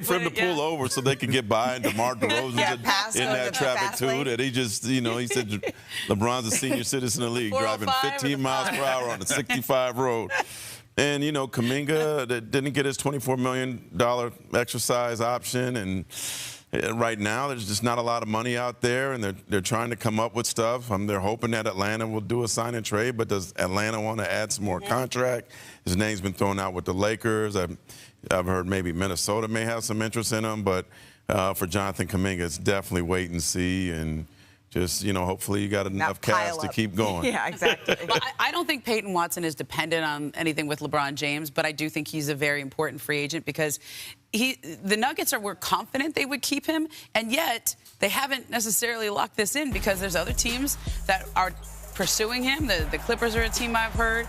for him to pull over so they could get by, and DeMar DeRozan's in that traffic too. That he just, he said LeBron's a senior citizen of the league, driving 15 miles per hour on a 65 road. And, Kuminga didn't get his $24 million exercise option. And right now, there's just not a lot of money out there, and they're trying to come up with stuff. They're hoping that Atlanta will do a sign and trade, but does Atlanta want to add some more contract? His name's been thrown out with the Lakers. I've heard maybe Minnesota may have some interest in him, but for Jonathan Kuminga, it's definitely wait and see, and just, hopefully you got enough cash to keep going. Yeah, exactly. Well, I don't think Peyton Watson is dependent on anything with LeBron James, but I do think he's a very important free agent because the Nuggets were confident they would keep him, and yet they haven't necessarily locked this in because there's other teams that are pursuing him. The Clippers are a team I've heard.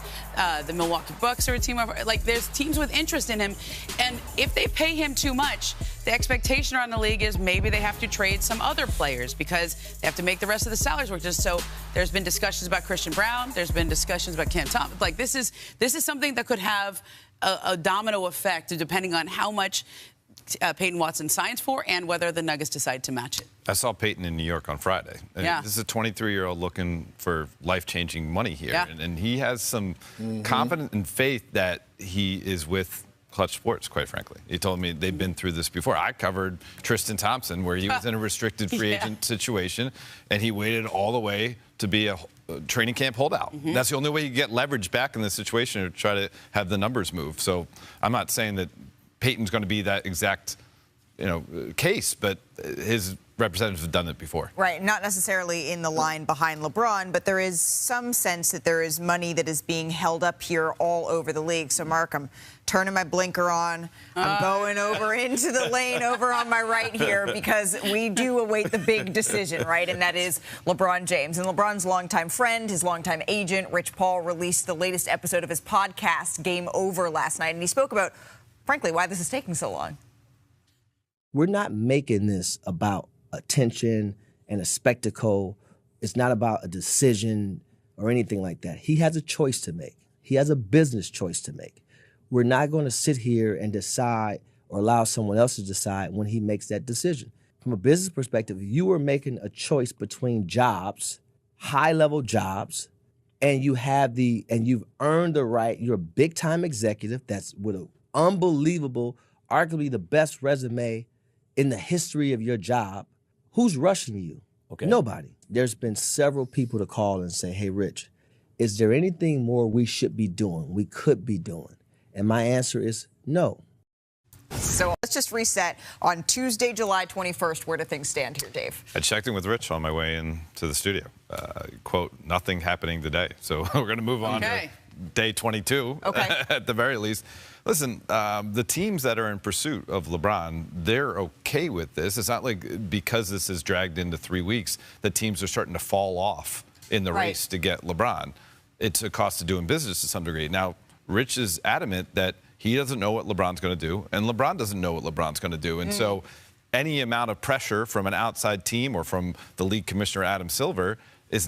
The Milwaukee Bucks are a team I've heard. Like, there's teams with interest in him. And if they pay him too much, the expectation around the league is maybe they have to trade some other players because they have to make the rest of the salaries work. Just so there's been discussions about Christian Brown. There's been discussions about Cam Thomas. Like, this is something that could have a domino effect depending on how much Peyton Watson signs for and whether the Nuggets decide to match it. I saw Peyton in New York on Friday. Yeah. This is a 23-year-old looking for life-changing money here. Yeah. And he has some confidence and faith that he is with Clutch Sports, quite frankly. He told me they've been through this before. I covered Tristan Thompson, where he was in a restricted free agent situation, and he waited all the way to be a training camp holdout. That's the only way you get leverage back in this situation, to try to have the numbers move. So I'm not saying that Peyton's going to be that exact, case, but his representatives have done it before. Right, not necessarily in the line behind LeBron, but there is some sense that there is money that is being held up here all over the league. So, Mark, I'm turning my blinker on. I'm going over into the lane over on my right here because we do await the big decision, right? And that is LeBron James. And LeBron's longtime friend, his longtime agent, Rich Paul, released the latest episode of his podcast, Game Over, last night. And he spoke about, frankly, why this is taking so long. We're not making this about attention and a spectacle. It's not about a decision or anything like that. He has a choice to make. He has a business choice to make. We're not going to sit here and decide or allow someone else to decide when he makes that decision. From a business perspective, you are making a choice between jobs, high-level jobs, and you've earned the right. You're a big-time executive that's with an unbelievable, arguably the best resume in the history of your job. Who's rushing you? Okay. Nobody. There's been several people to call and say, hey, Rich, is there anything more we should be doing, we could be doing? And my answer is no. So let's just reset. On Tuesday, July 21st, where do things stand here, Dave? I checked in with Rich on my way into the studio. Quote, nothing happening today. So we're going to move on to day 22, at the very least. Listen, the teams that are in pursuit of LeBron, they're okay with this. It's not like because this is dragged into 3 weeks that teams are starting to fall off in the race to get LeBron. It's a cost of doing business to some degree. Now, Rich is adamant that he doesn't know what LeBron's going to do, and LeBron doesn't know what LeBron's going to do. And so any amount of pressure from an outside team or from the league commissioner, Adam Silver, is not